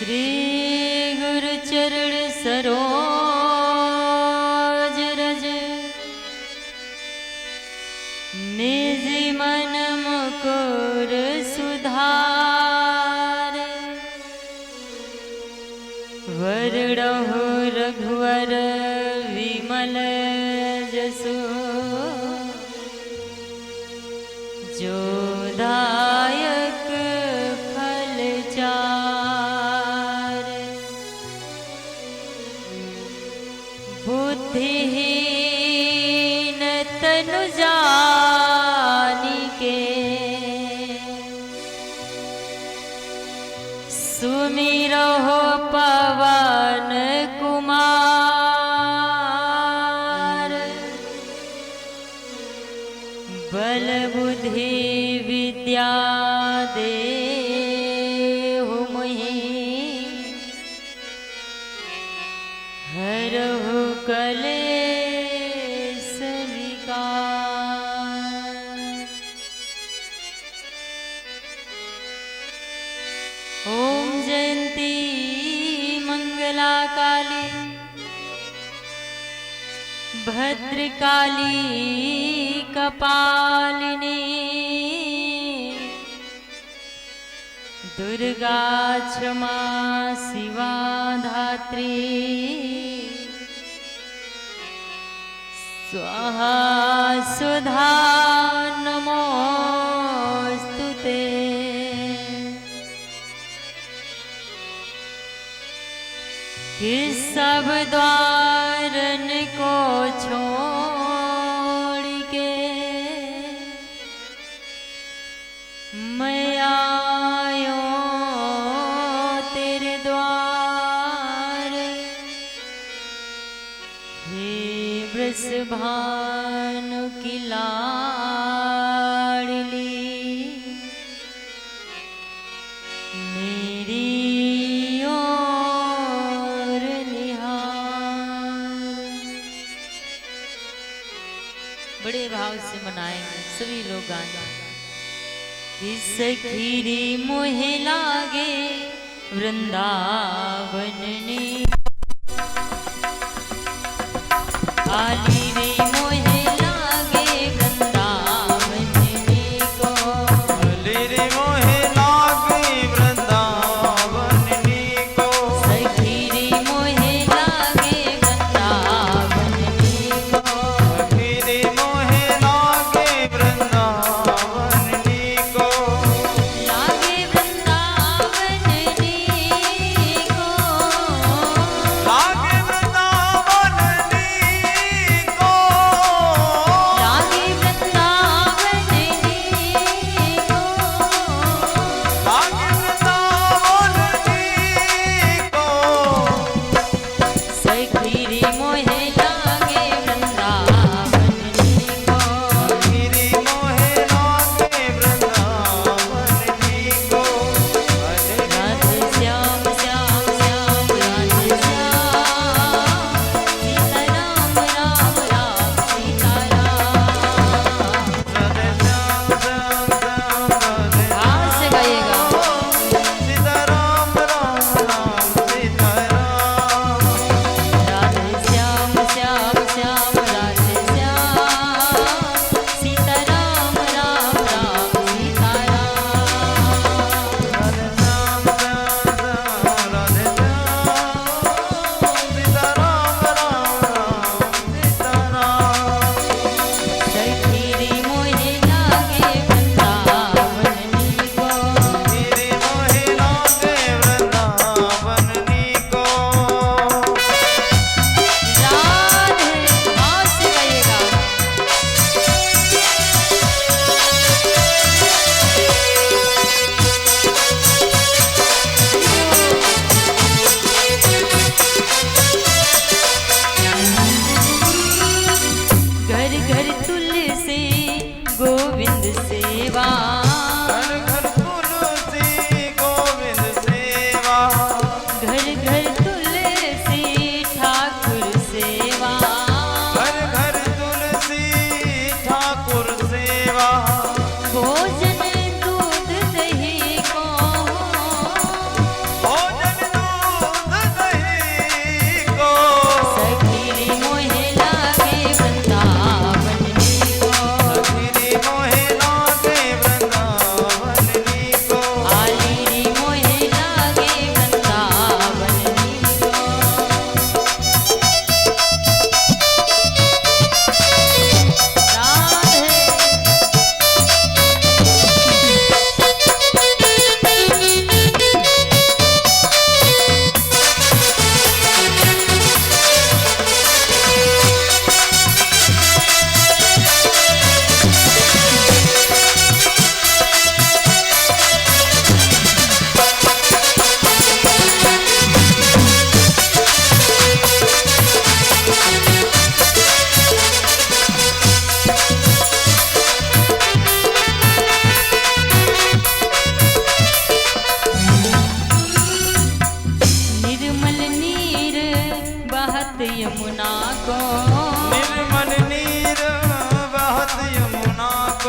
श्री गुरु चरण सरोज रज निज मन मुकुर सुधार वरडहु रघुवर विमल जसु जो दायक फल चार बुद्धिहीन तनु जानिके सुमिरहो पवन कुमार बल बुद्धि विद्या देहु मोहि हरहु कलेश विकार। ओम जयंती मंगला काली भद्रकाली कपालिनी दुर्गा क्षमा शिवा धात्री स्वाहा सुधा नमोस्तुते। किस सब द्वारन को छोड़ के मैं आयो तेरे द्वार। हे वृषभानु की लाडली मेरी ओर निहार। बड़े भाव से मनाएंगे सभी लोग गाना। सखीरी मोहे लागे वृंदावन ने आली रे मोहे लागे वृंदावन ने को आली रे मोहे लागे वृंदावन ने को सखीरी मोहे लागे वृंदावन ने को सखीरी मोहे लागे वृंदावन ने को लागे वृंदावन ने को लागे वृंदावन ने को लागे वृंदावन ने को लागे वृंदावन ने को सखीरी मोहे लागे वृंदावन ने को सखीरी मोहे लागे वृंदावन ने को राधे श्याम श्याम श्याम राधे श्याम सीताराम राम राम सीताराम। राधे श्याम श्याम श्याम राधे हाँ से गाइएगा। सीताराम राम राम सीताराम। राधे श्याम श्याम श्याम राधे श्याम सीताराम राम राम सीताराम। राधे श्याम श्याम श्याम राधे श्याम सीताराम राम राम सीताराम। सखीरी मोहे लागे वृंदावन ने को सखीरी मोहे लागे वृंदावन ने को राधे हाँ से गाइएगा। घर घर तुलसी गोविंद सेवा घर घर तुलसी गोविंद सेवा घर घर तुलसी ठाकुर सेवा घर घर तुलसी ठाकुर सेवा भोजन दूध दही को भोजन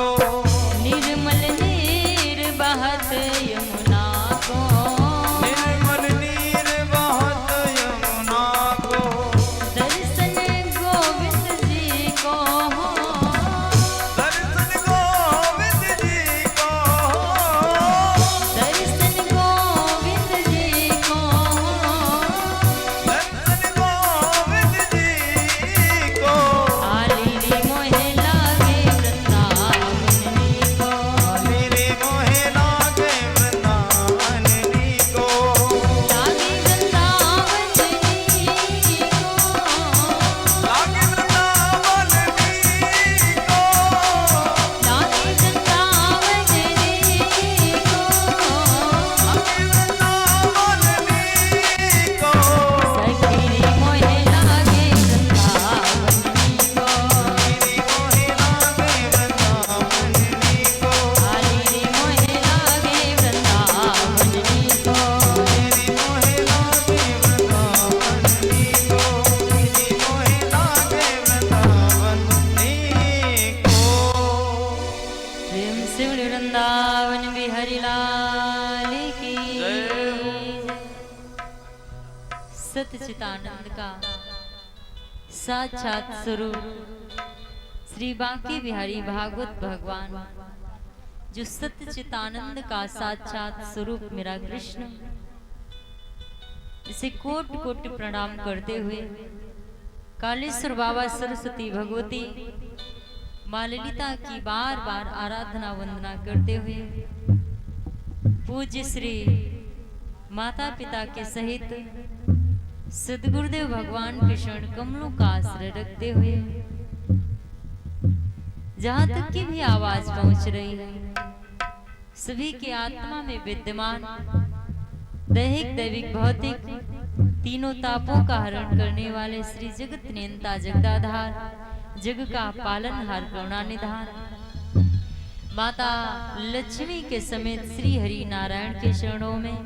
को, निर्मल नीर बहत यमुना को, निर्मल नीर बहत यमुना को, दर्शन गोविंद जी को हो, दर्शन गोविंद जी को, दर्शन गोविंद जी को हो, दर्शन गोविंद जी को, आली रे मोहे लागे वृंदावन को, मेरे मोहे लागे वृंदावन को, लागे वृंदावन को, लागे वृंदावन को, लागे वृंदावन को, सखी रे मोहे लागे वृंदावन को, आली रे मोहे लागे वृंदावन को, प्रेम से बोले वृंदावन बिहारी लाल की सतचितानंद का साक्षात स्वरूप श्री बांके बिहारी भागवत भगवान, जो सतचितानंद का साक्षात स्वरूप मेरा कृष्ण, इसे कोट कोट प्रणाम करते हुए कालेश्वर बाबा, सरस्वती भगवती, माँ ललिता की बार बार आराधना वंदना करते हुए पूज्य श्री माता पिता के सहित सदगुरुदेव भगवान के चरण कमलों का आश्रय रखते हुए जहां तक की भी आवाज पहुंच रही है, सभी के आत्मा में विद्यमान दैहिक दैविक भौतिक तीनों तापों का हरण करने वाले श्री जगत नियंता जगदाधार, जग का पालनहार करुणानिधान माता लक्ष्मी के समेत श्री हरि नारायण के चरणों में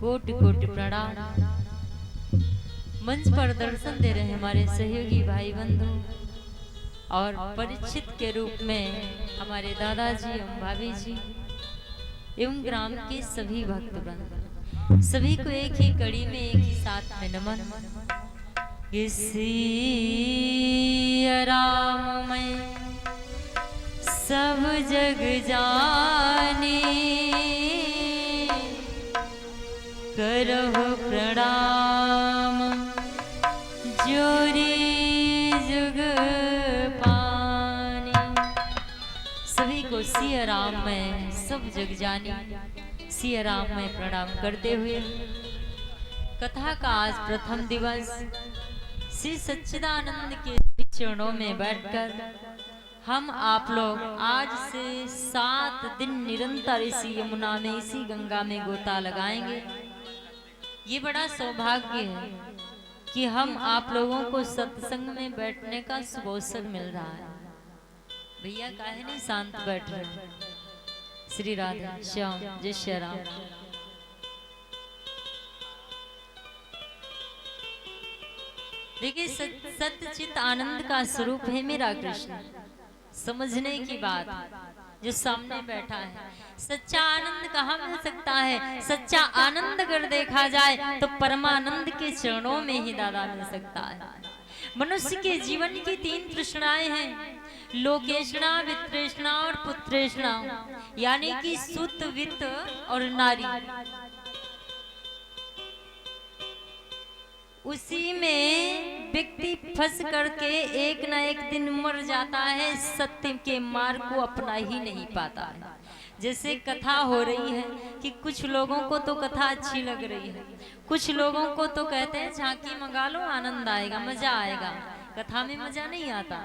कोट कोट प्रणाम। मंच पर दर्शन दे रहे हमारे सहयोगी भाई बंधु और परिचित के रूप में हमारे दादाजी एवं भाभी जी एवं ग्राम के सभी भक्तवृंद, सभी को एक ही कड़ी में एक ही साथ में नमन। किसी राम में सब जग जाने, करहु प्रणाम जोरी जुग पानी। सभी को सिया राम में सब जग जानी, सिया राम में प्रणाम करते हुए कथा का आज प्रथम दिवस श्री सच्चिदानंद के चरणों में बैठकर हम आप लोग आज से 7 दिन निरंतर इसी यमुना में, इसी गंगा में गोता लगाएंगे। ये बड़ा सौभाग्य है कि हम आप लोगों को सत्संग में बैठने का शुभ अवसर मिल रहा है। भैया काहे नहीं शांत बैठ रहे? श्री राधा श्याम जय श्री राम। देखिए, सत्यचित आनंद का स्वरूप है मेरा कृष्ण। समझने की बात, जो सामने बैठा है, सच्चा आनंद कहाँ मिल सकता है? सच्चा आनंद अगर देखा जाए तो परमानंद के चरणों में ही दादा मिल सकता है। मनुष्य के जीवन की 3 तृष्णाएं हैं, लोकेशना, वित्तृष्णा और पुत्रेष्णा, यानी कि सुत, वित्त और नारी। उसी में व्यक्ति फंस करके एक ना एक दिन मर जाता है, सत्य के मार्ग को अपना ही नहीं पाता है। जैसे कथा हो रही है कि कुछ लोगों को तो कथा अच्छी लग रही है, कुछ लोगों को तो कहते हैं झांकी मंगा लो आनंद आएगा, मजा आएगा। कथा में मजा नहीं आता,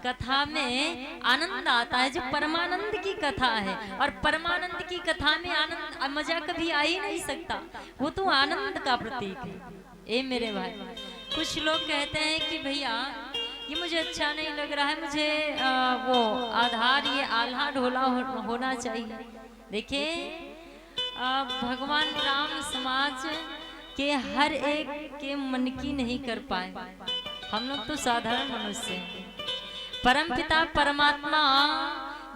कथा में आनंद आता है जो परमानंद की कथा है। और परमानंद की कथा में आनंद मजा कभी आ ही नहीं सकता, वो तो आनंद का प्रतीक है। ए मेरे भाई, कुछ लोग कहते हैं कि भैया ये मुझे अच्छा नहीं लग रहा है, मुझे वो आधार, ये आल्हा ढोला होना चाहिए। देखिए, भगवान राम समाज के हर एक के मन की नहीं कर पाए, हम लोग तो साधारण मनुष्य हैं। परमपिता परमात्मा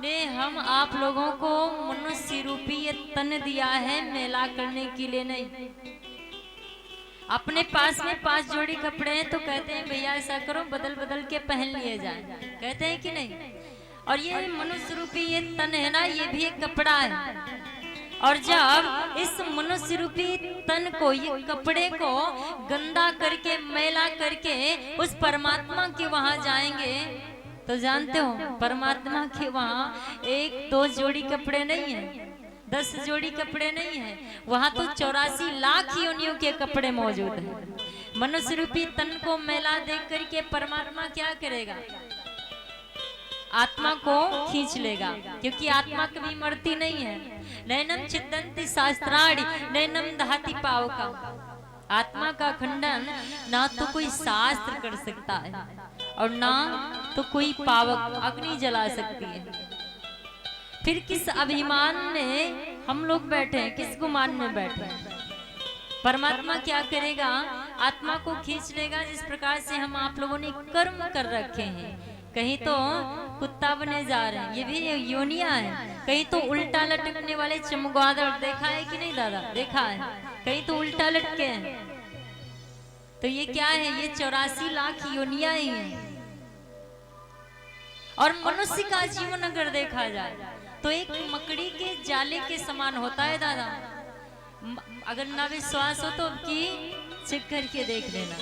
ने हम आप लोगों को मनुष्य रूपी ये तन दिया है मेला करने के लिए नहीं। अपने पास में 5 जोड़ी कपड़े हैं तो कहते हैं भैया ऐसा करो बदल बदल के पहन लिए जाए, कहते हैं कि नहीं। और ये मनुष्य रूपी ये तन है ना, ये भी एक कपड़ा है। और जब इस मनुष्य रूपी तन को, ये कपड़े को गंदा करके मैला करके उस परमात्मा के वहां जाएंगे तो जानते हो परमात्मा के वहां 1-2 जोड़ी कपड़े नहीं है, 10 जोड़ी कपड़े नहीं है, वहां तो 84 लाख योनियों के कपड़े मौजूद हैं। मनुष्य रूपी तन को मैला देख करके परमात्मा क्या करेगा? आत्मा को खींच लेगा, क्योंकि आत्मा कभी मरती नहीं है। नैनम छिदन्ति शास्त्राणि नैनम दहति पावकम्। आत्मा का खंडन ना तो कोई शास्त्र कर सकता है और ना तो कोई पावक अग्नि जला सकती है। फिर किस अभिमान में हम लोग बैठे हैं, किस गुमान में बैठे हैं? परमात्मा क्या करेगा? आत्मा को खींच लेगा। जिस प्रकार से हम आप लोगों ने कर्म कर रखे हैं, कहीं तो कुत्ता बने जा रहे हैं, ये भी योनिया है। कहीं तो उल्टा लटकने वाले चमगादड़ देखा है कि नहीं दादा? देखा है। कहीं तो उल्टा लटके हैं। तो ये क्या है? ये 84 लाख योनिया ही हैं। और मनुष्य का जीवन अगर देखा जाए तो एक मकड़ी के जाले के समान होता है दादा। अगर ना विश्वास हो तो की चेक करके देख लेना।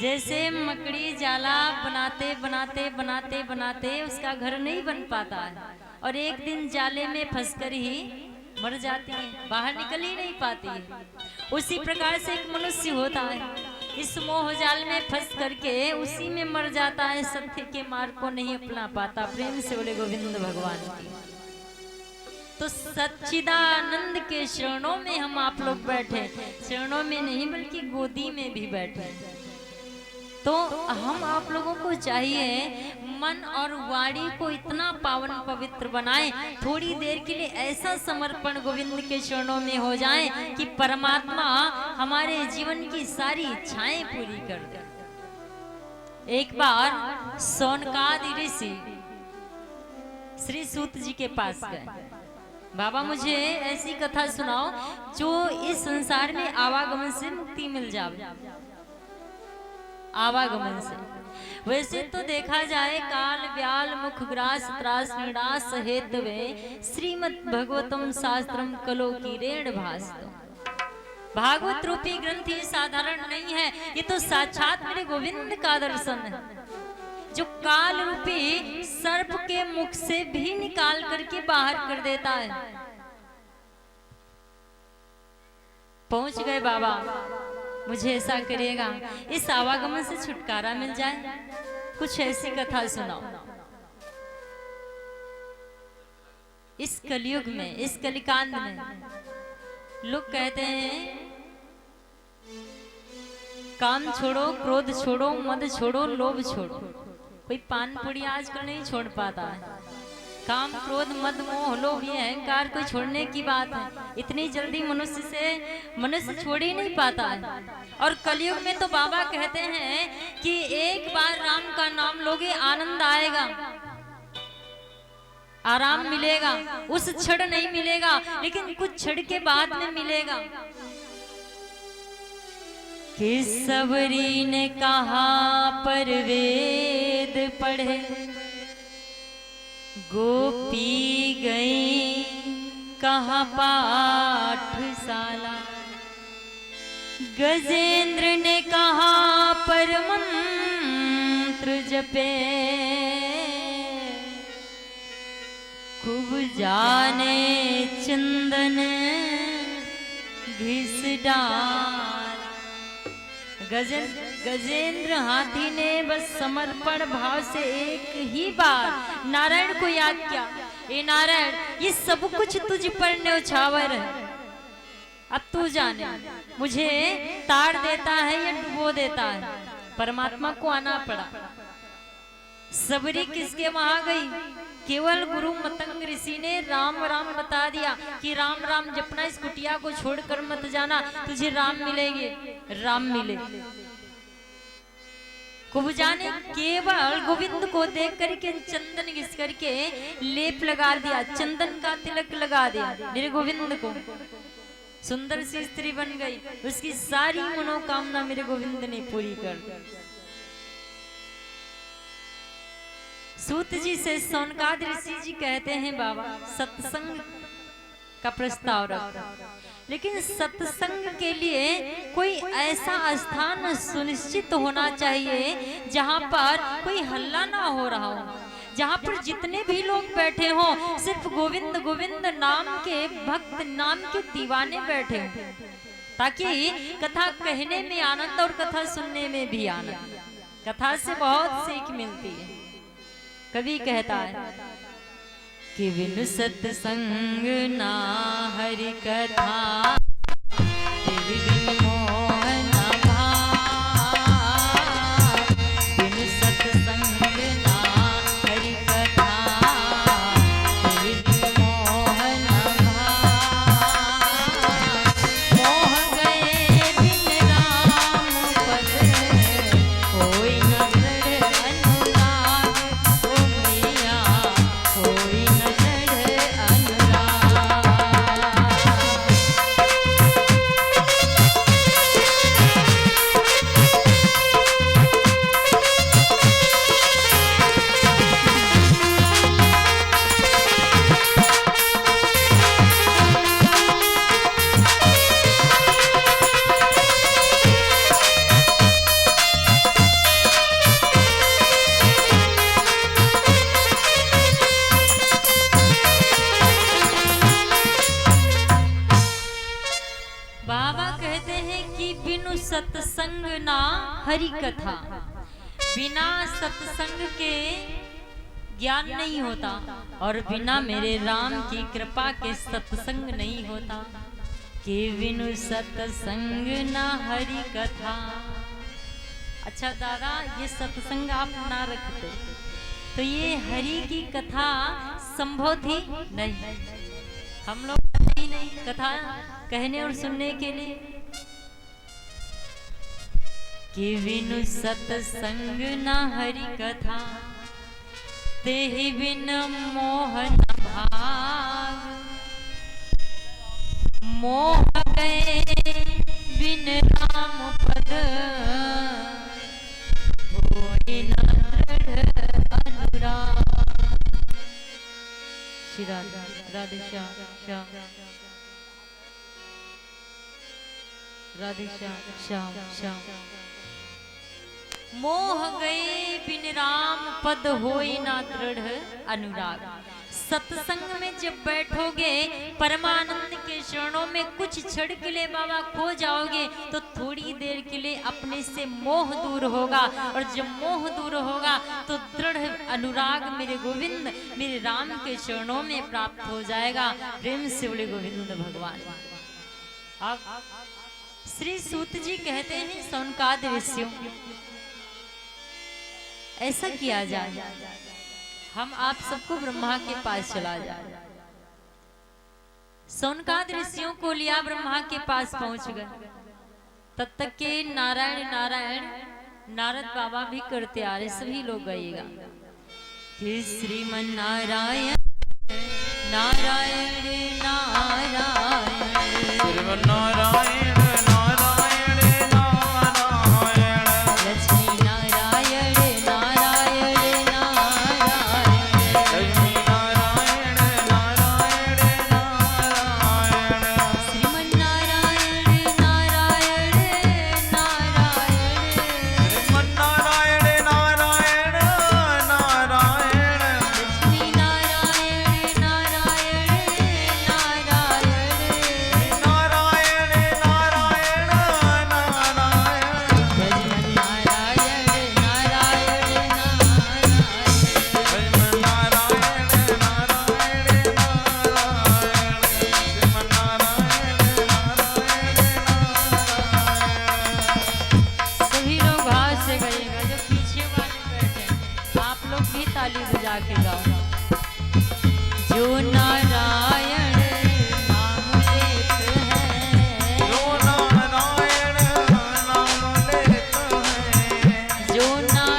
जैसे मकड़ी जाला बनाते बनाते बनाते बनाते उसका घर नहीं बन पाता है और एक दिन जाले में फंसकर ही मर जाती है, बाहर निकल ही नहीं पाती है। उसी प्रकार से एक मनुष्य होता है, इस मोह जाल में फंस करके उसी में मर जाता है, सत्य के मार्ग को नहीं अपना पाता। प्रेम से बोले गोविंद भगवान की। तो सच्चिदानंद के चरणों में हम आप लोग बैठे, चरणों में नहीं बल्कि गोदी में भी बैठे। तो हम आप लोगों को चाहिए मन और वाणी को इतना पावन पवित्र बनाएं, थोड़ी देर के लिए ऐसा समर्पण गोविंद के चरणों में हो जाए कि परमात्मा हमारे जीवन की सारी इच्छाएं पूरी कर दे। एक बार सौनकादि ऋषि श्री सूत जी के पास गए, बाबा मुझे ऐसी कथा सुनाओ जो इस संसार में आवागमन से मुक्ति मिल जाए। आवागमन से वैसे तो देखा जाए काल व्याल मुख ग्रास त्रास निरास हेतवे श्रीमद् भगवतम शास्त्रम कलो की रेण भास्तु। भागवत रूपी ग्रंथ ये साधारण नहीं है, ये तो साक्षात मेरे गोविंद का दर्शन है, जो काल रूपी सर्प के मुख से भी निकाल करके बाहर कर देता है। पहुंच गए बाबा, मुझे ऐसा करिएगा इस आवागमन से छुटकारा मिल जाए, कुछ ऐसी कथा सुनाओ। इस कलयुग में, इस कलिकांड में लोग कहते हैं काम छोड़ो, क्रोध छोड़ो, मद छोड़ो, लोभ छोड़ो। कोई पान पुड़ी आजकल नहीं छोड़ पाता है। काम क्रोध मद मोह लोभ ये अहंकार कोई छोड़ने की बात है, इतनी जल्दी मनुष्य छोड़ ही नहीं पाता है। और कलयुग में तो बाबा कहते हैं कि एक बार राम का नाम लोगे आनंद आएगा, आराम मिलेगा, उस क्षण नहीं मिलेगा लेकिन कुछ क्षण के बाद में मिलेगा। कि सबरी ने कहा पर वेद पढ़े, गोपी गई कहा पाठशाला। गजेंद्र ने कहा पर मंत्र जपे, खूब जाने चंदन घिस डाल। गजेंद्र हाथी ने बस समर्पण भाव से एक ही बार नारायण को याद किया, ए नारायण ये सब कुछ तुझ पर न्यौछावर है, अब तू जाने मुझे तार देता है या डुबो देता है। परमात्मा को आना पड़ा। सबरी किसके वहां गई? केवल गुरु मतंग ऋषि ने राम राम बता दिया कि राम राम जपना, इस कुटिया को छोड़कर मत जाना, तुझे राम मिलेंगे। राम मिले। कुब्जा ने केवल गोविंद को देख करके चंदन घिस करके लेप लगा दिया, चंदन का तिलक लगा दिया मेरे गोविंद को। सुंदर सी स्त्री बन गई, उसकी सारी मनोकामना मेरे गोविंद ने पूरी कर दी। सूत जी से सौनकाद ऋषि जी कहते हैं बाबा सत्संग का प्रस्ताव रखा, लेकिन सत्संग के लिए कोई ऐसा स्थान सुनिश्चित होना चाहिए जहां पर कोई हल्ला ना हो रहा हो, जहां पर जितने भी लोग बैठे हों सिर्फ गोविंद गोविंद नाम के भक्त, नाम के दीवाने बैठे हों, ताकि कथा कहने में आनंद और कथा सुनने में भी आनंद। कथा से बहुत सीख मिलती है। कवि कहता है कि बिनु सत्संग ना हरि कथा, बिनु मोह न भाव, बिनु सत्संग ना हरि कथा, बिनु मोह न भाव। मोह गए बिन राम पद, कोई न दृढ़ अनुराग, ओ मैया कोई न दृढ़ अनुराग। बाबा कहते हैं कि बिनु सत्संग ना हरि कथा, बिना सत्संग के ज्ञान नहीं होता और बिना मेरे राम की कृपा के सत्संग नहीं होता। कि बिनु सत्संग ना हरि कथा। अच्छा दादा, ये सत्संग आप ना रखते तो ये हरि की कथा संभव थी नहीं। हम लोग ही नहीं कथा कहने और सुनने के लिए। कि बिनु सत्संग न हरि कथा, तेहि बिन मोह न भाग। मोह गए बिन राम पद, होई न दृढ़ अनुराग। श्री राधे राधे श्याम श्याम राधे श्याम श्याम श्याम। मोह गए बिन राम पद, होई ना दृढ़ अनुराग। सत्संग में जब बैठोगे परमानंद के चरणों में कुछ क्षण के लिए बाबा खो जाओगे तो थोड़ी देर के लिए अपने से मोह दूर होगा, और जब मोह दूर होगा तो दृढ़ अनुराग मेरे गोविंद मेरे राम के चरणों में प्राप्त हो जाएगा। प्रेम से बोले गोविंद भगवान। अब श्री सूत जी कहते हैं सौनकाद ऋषियों, ऐसा किया जाए हम आप सबको ब्रह्मा के पास चला जाए। सौनकाद ऋषियों को लिया ब्रह्मा के पास पहुंच गए। तब तक के नारायण नारायण नारद बाबा भी करते आ रहे, सभी लोग गएगा कि श्रीमन नारायण नारायण नारायण श्रीमन नारायण नारायण नारायण लक्ष्मी नारायण नारायण नारायण लक्ष्मी नारायण नारायण नारायण श्रीमन नारायण नारायण नारायण श्रीमन नारायण नारायण नारायण लक्ष्मी नारायण नारायण नारायण ताली बजा के गाओ। जो नारायण नाम लेत है, जो नारायण नाम लेत है, जो नारायण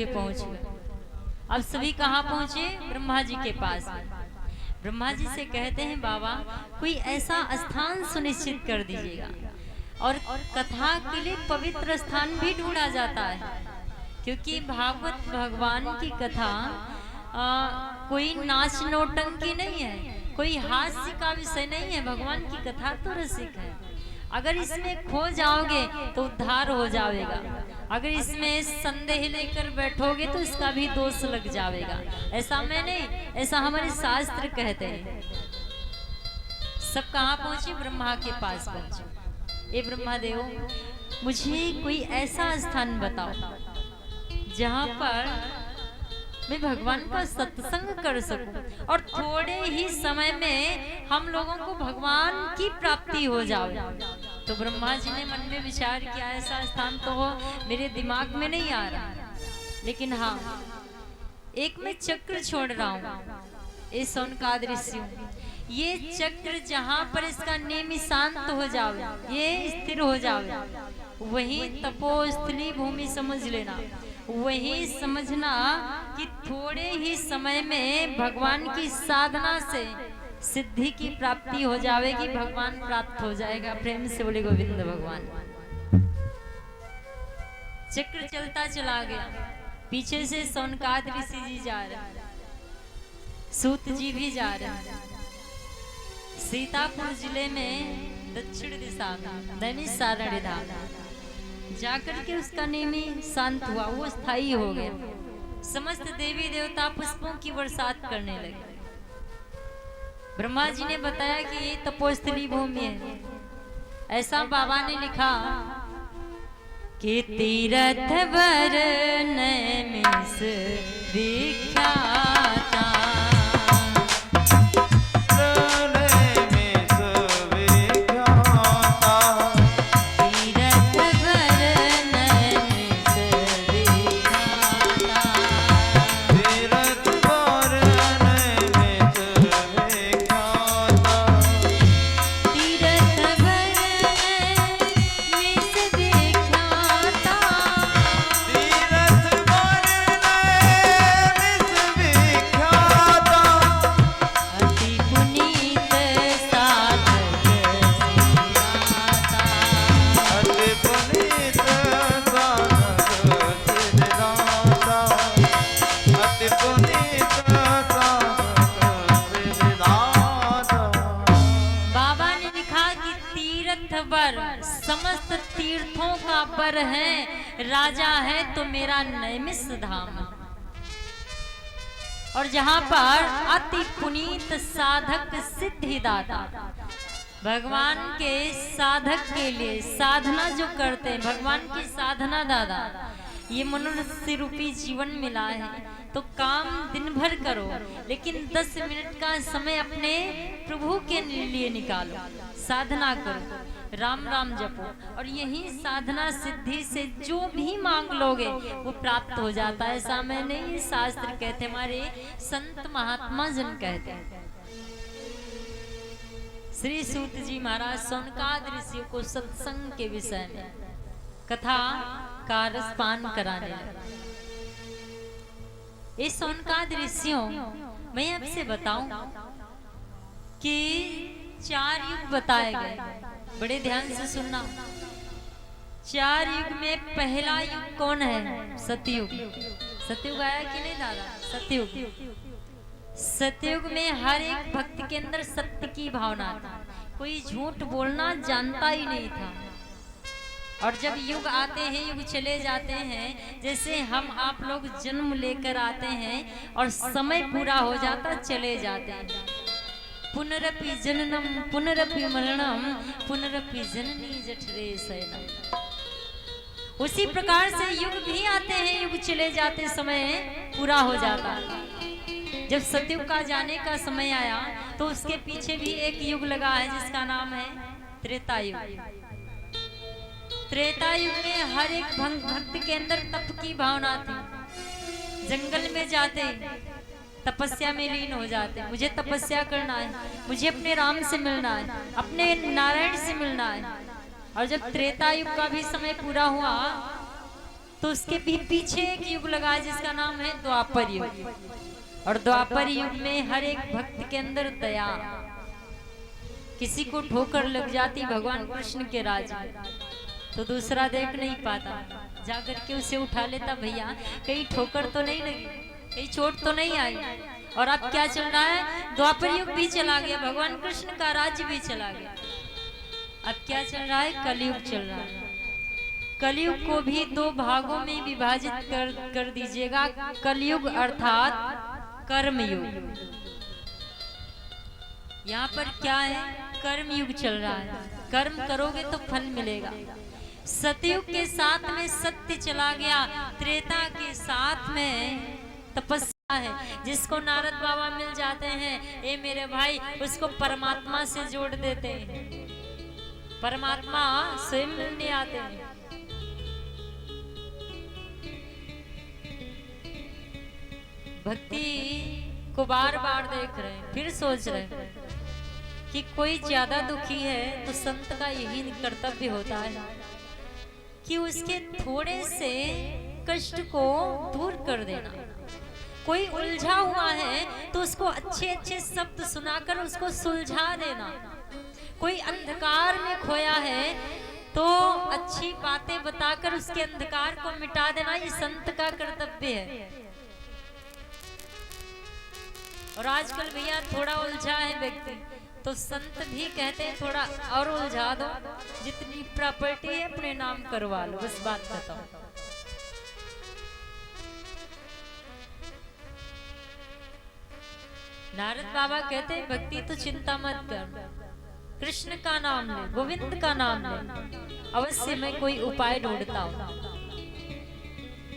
हुए पहुंच गए। अब सभी कहाँ पहुंचे? ब्रह्मा जी के पास। ब्रह्मा जी से कहते हैं बाबा कोई ऐसा स्थान सुनिश्चित कर दीजिएगा, और कथा के लिए पवित्र स्थान भी ढूंढा जाता है, क्योंकि भागवत भगवान की कथा कोई नाच नौटंकी नहीं है, कोई हास्य का विषय नहीं है। भगवान की कथा तो रसिक है। अगर इसमें खो जाओगे तो उद्धार हो जाएगा, अगर इसमें संदेह लेकर बैठोगे तो इसका भी दोष लग जाएगा। ऐसा मैं नहीं, ऐसा हमारे शास्त्र कहते हैं। सब कहाँ पहुंचे? ब्रह्मा के पास पहुंचे। ए ब्रह्मा देव, मुझे कोई ऐसा स्थान बताओ जहां पर मैं भगवान का सत्संग कर सकूं और थोड़े ही समय में हम लोगों को भगवान की प्राप्ति हो जाए। तो ब्रह्मा जी ने मन में विचार किया, ऐसा स्थान तो मेरे दिमाग में नहीं आ रहा, लेकिन हाँ, एक मैं चक्र छोड़ रहा हूँ, ये सौनकादि ऋषि, ये चक्र जहाँ पर इसका नेमी शांत हो जावे, ये स्थिर हो जावे, वही तपोस्थली भूमि समझ लेना। वही समझना कि थोड़े ही समय में भगवान की साधना से सिद्धि की प्राप्ति हो जाएगी, भगवान प्राप्त हो जाएगा। प्रेम से बोले गोविंद भगवान। चक्र चलता चला गया, पीछे से सौनकादि ऋषि जी जा रहे, सूत जी भी जा रहे। सीतापुर जिले में दक्षिण दिशा में नैमिषारण्य धाम जाकर के उसका नेमी शांत हुआ, वो स्थायी हो गया। समस्त देवी देवता पुष्पों की बरसात करने लगे। ब्रह्मा जी ने बताया कि ये तपोस्थली भूमि है। ऐसा बाबा ने लिखा कि तीरथ वर नैमिष विख्याता, समस्त तीर्थों का बर है, राजा है तो मेरा नैमिष धाम। और जहां पर अति पुनीत साधक सिद्धिदाता, भगवान के साधक के लिए साधना जो करते हैं, भगवान की साधना दादा, ये मनुष्य रूपी जीवन मिला है तो काम दिन भर करो, लेकिन 10 मिनट का समय अपने प्रभु के लिए निकालो, साधना करो, राम राम जपो, और यही साधना सिद्धि से जो भी मांग लोगे वो प्राप्त हो जाता है। ऐसा मैं नहीं, शास्त्र कहते, हमारे संत महात्मा जन कहते हैं। श्री सूत जी महाराज सौनकादि ऋषियों को सत्संग के विषय में कथा का रसपान कराने लगे। इस सौनकादि ऋषियों, मैं आपसे बताऊं कि 4 युग बताए गए, बड़े ध्यान से सुनना। 4 युग में पहला युग कौन है? सतयुग। सतयुग आया कि नहीं दादा? सतयुग। सतयुग में हर एक भक्त के अंदर सत्य की भावना थी, कोई झूठ बोलना जानता ही नहीं था। और जब युग आते हैं, युग चले जाते हैं, जैसे हम आप लोग जन्म लेकर आते हैं और समय पूरा हो जाता चले जाते हैं। पुनरपि जननम पुनरपि मरणम पुनरपि जननी जठरे शयनम। उसी प्रकार से युग भी आते हैं, युग चले जाते, समय पूरा हो जाता। जब सतयुग का जाने का समय आया तो उसके पीछे भी एक युग लगा है जिसका नाम है त्रेता युग। त्रेता युग में हर एक भक्त के अंदर तप की भावना थी। जंगल में जाते, तपस्या में लीन हो जाते, मुझे तपस्या करना है, मुझे अपने राम से मिलना है, अपने नारायण से मिलना है। और जब त्रेता युग का भी समय पूरा हुआ तो उसके भी पीछे एक युग लगा जिसका नाम है द्वापर युग। और द्वापर युग में हर एक भक्त के अंदर दया, किसी को ठोकर लग जाती भगवान कृष्ण के राज में तो दूसरा देख नहीं पाता, जाकर के उसे उठा लेता, भैया कहीं ठोकर तो नहीं लगी, कहीं चोट तो नहीं आई। और अब क्या चल रहा है, द्वापर युग भी चला गया, भगवान कृष्ण का राज्य भी चला गया। अब क्या चल रहा है, कलयुग चल रहा है। कलयुग को भी दो भागों में विभाजित कर दीजिएगा। कलयुग अर्थात कर्मयुग। यहाँ पर क्या है, कर्म युग चल रहा है, कर्म करोगे तो फल मिलेगा। सतयुग के साथ में सत्य चला गया, त्रेता के साथ में तपस्या है। जिसको नारद बाबा मिल जाते हैं, ए मेरे भाई, उसको परमात्मा से जोड़ देते हैं, परमात्मा स्वयं मिलने आते हैं। भक्ति को बार बार देख रहे हैं, फिर सोच रहे हैं कि कोई ज्यादा दुखी है तो संत का यही कर्तव्य होता है कि उसके थोड़े से कष्ट को दूर कर देना। कोई उलझा हुआ है तो उसको अच्छे अच्छे शब्द सुनाकर उसको सुलझा देना। कोई अंधकार में खोया है तो अच्छी बातें बताकर उसके अंधकार को मिटा देना, ये संत का कर्तव्य है। और आजकल भैया थोड़ा उलझा है व्यक्ति तो संत भी कहते हैं थोड़ा और उलझा दो, जितनी प्रॉपर्टी है अपने नाम करवा लो, बस बात खत्म। नारद बाबा कहते हैं भक्ति तो चिंता मत कर, कृष्ण का नाम ले, गोविंद का नाम ले, अवश्य मैं कोई उपाय ढूंढता हूँ।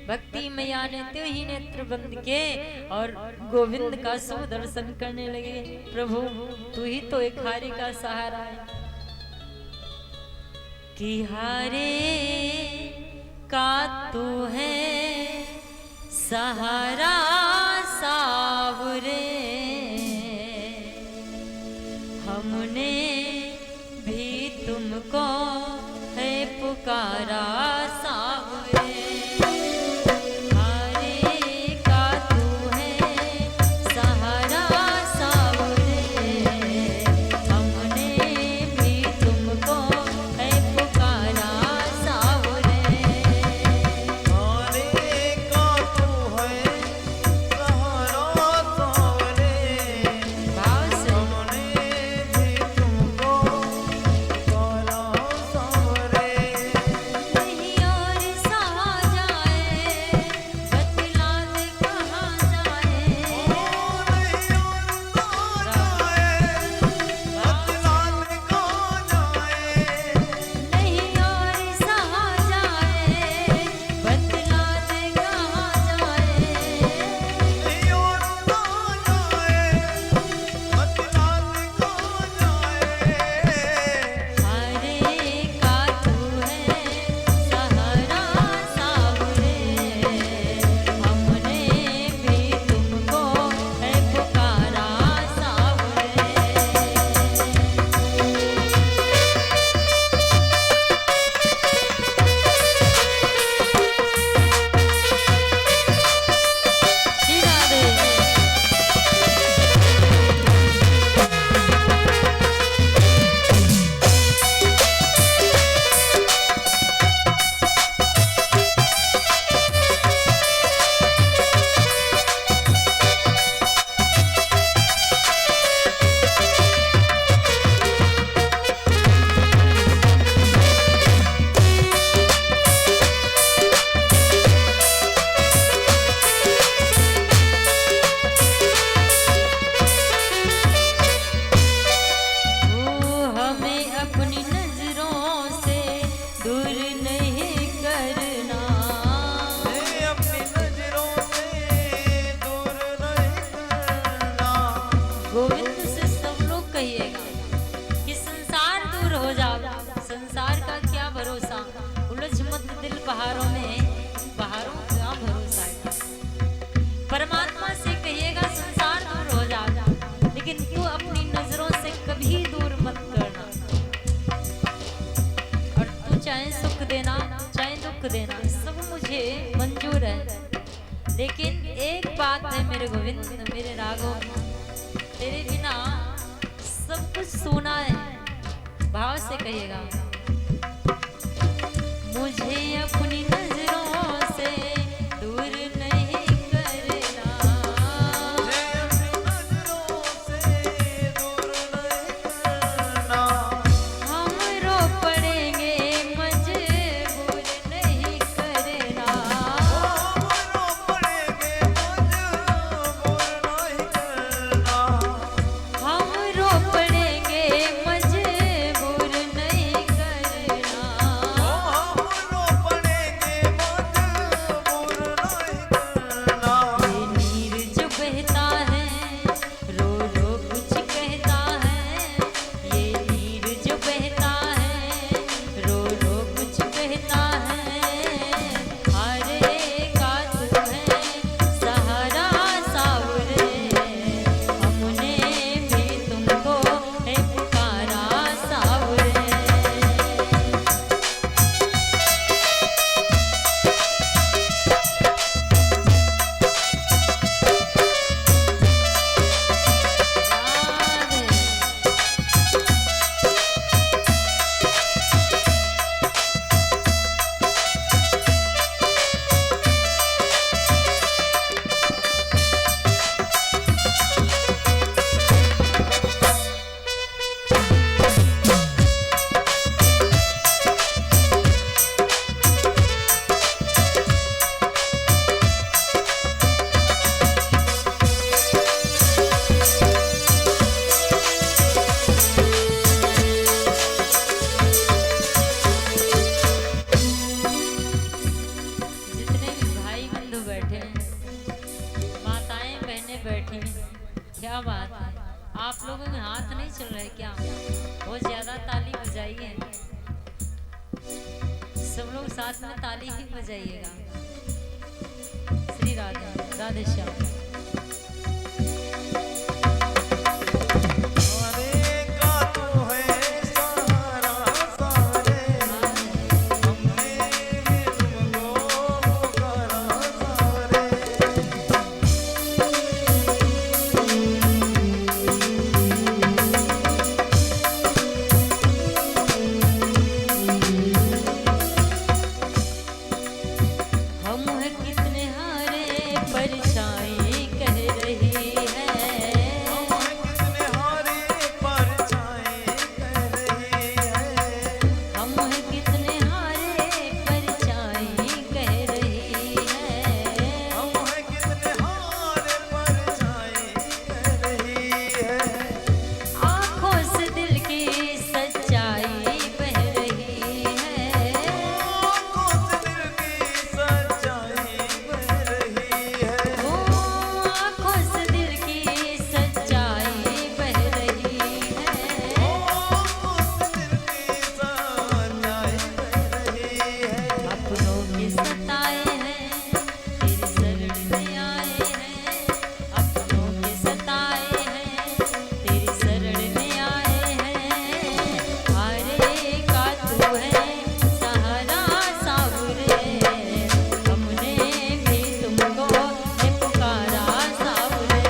भक्ति मैया ने त्यों ही नेत्र बंद के और गोविंद का सुदर्शन करने लगे। प्रभु तू ही तो एक हारे का सहारा है, कि हारे का तू है सहारा सावरे, हमने भी तुमको है पुकारा सावरे। देना, सब मुझे लेकिन एक बात है मेरे गोविंद, मेरे राघव, तेरे बिना सब कुछ सोना है। भाव से कहिएगा, मुझे अपनी नजरों से दूर नहीं करना, मुझे अपनी नजरों से दूर नहीं करना, हम रो पड़ेंगे मजबूर नहीं करना, हम रो पड़ेंगे मजबूर नहीं करना, हम रो पड़ेंगे मजबूर नहीं करना। हम रो पड़ेंगे मजबूर नहीं करना। ये नीर जो बहता है रो रो कुछ कहता है, ये नीर जो बहता है रो रो कुछ कहता है, हारे का तू है सहारा सावरे, हमने भी तुमको है पुकारा सावरे। जितने भी भाई बंधु बैठे हैं, माताएं बहनें बैठी हैं, क्या बात है, आप लोगों में हाथ नहीं चल रहे क्या? बहुत ज्यादा ताली बजाइए, सब लोग साथ में ताली ही बजाइएगा। श्री राधे राधे श्याम। हरे का तू है सहारा सारे, हमने भी तुमको पुकारा सारे। हम हैं कितने हारे परछाई कह रही है, हम कितने हारे परछाई कह रही है, हम हैं कितने हारे परछाई कह रही है, हम कितने हारे परछाई कह रही है। आँखों से दिल की सच्चाई बह रही है, आँखों से दिल की सच्चाई बह रही है। ओ आँखों से दिल की सच्चाई बह रही है, आँखों से दिल की सच्चाई बह रही है। अपनों के सताए हैं तेरी शरण में आए हैं, अपनों के सताए हैं तेरी शरण में आए हैं, हारे का तू है सहारा सावरे, हमने भी तुमको है पुकारा सावरे।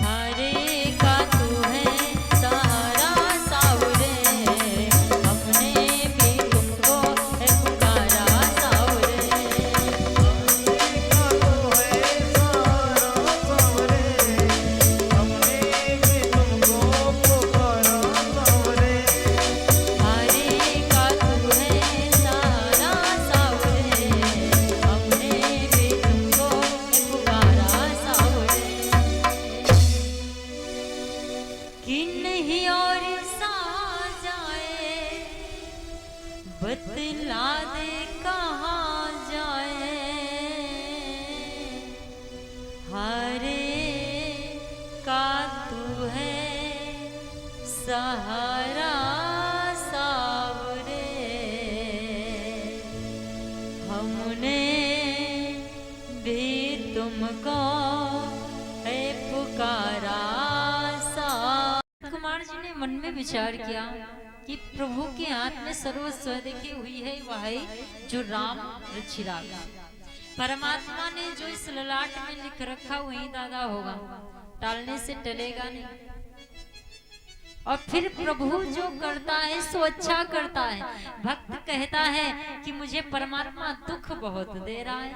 हारे का तू है सहारा सावरे, हमने भी तुमको है पुकारा सावरे। का तू है सहारा सावरे, हमने भी तुमको पुकारा सावरे। हारे का तू है सहारा सावरे, हमने भी तुमको है पुकारा सावरे। कि नहीं और सा जाए बतला दे कहाँ जाए, सहारा सावरे हमने भी तुमको है पुकारा सा। कुमार जी ने मन में विचार किया कि प्रभु के हाथ में सर्वस्व देखी हुई है वह जो राम रचिराग। परमात्मा ने जो इस ललाट में लिख रखा वही दादा होगा, टालने से टलेगा नहीं। और फिर प्रभु जो करता है सो अच्छा करता है। भक्त कहता है कि मुझे परमात्मा दुख बहुत दे रहा है।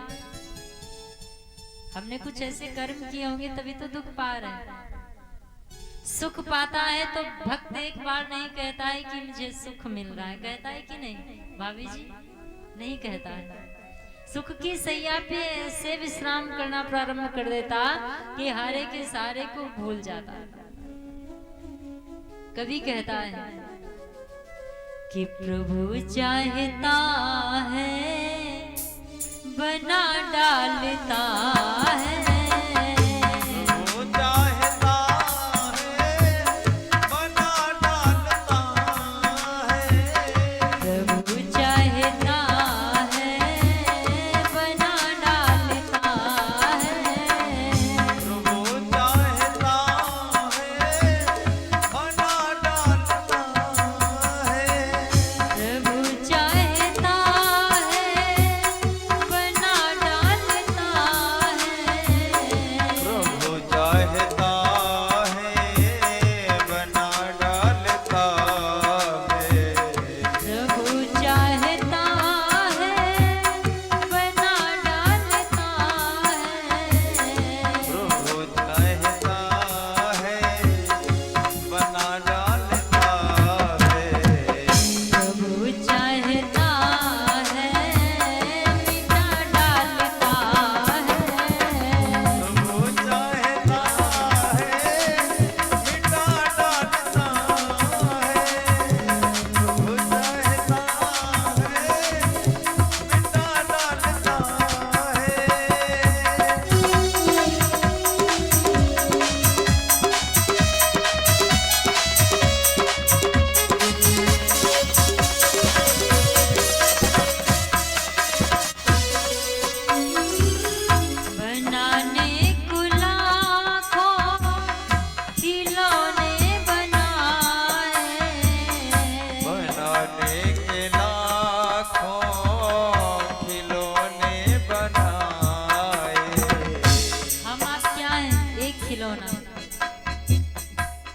हमने कुछ ऐसे कर्म किए होंगे तभी तो दुख पा रहे हैं। सुख पाता है तो भक्त एक बार नहीं कहता है कि मुझे सुख मिल रहा है, कहता है कि नहीं भाभी जी? नहीं कहता है। सुख की सैया पे से विश्राम करना प्रारंभ कर देता कि हारे के सहारे को भूल जाता है। कभी कहता है कि प्रभु चाहता है बना डालता है,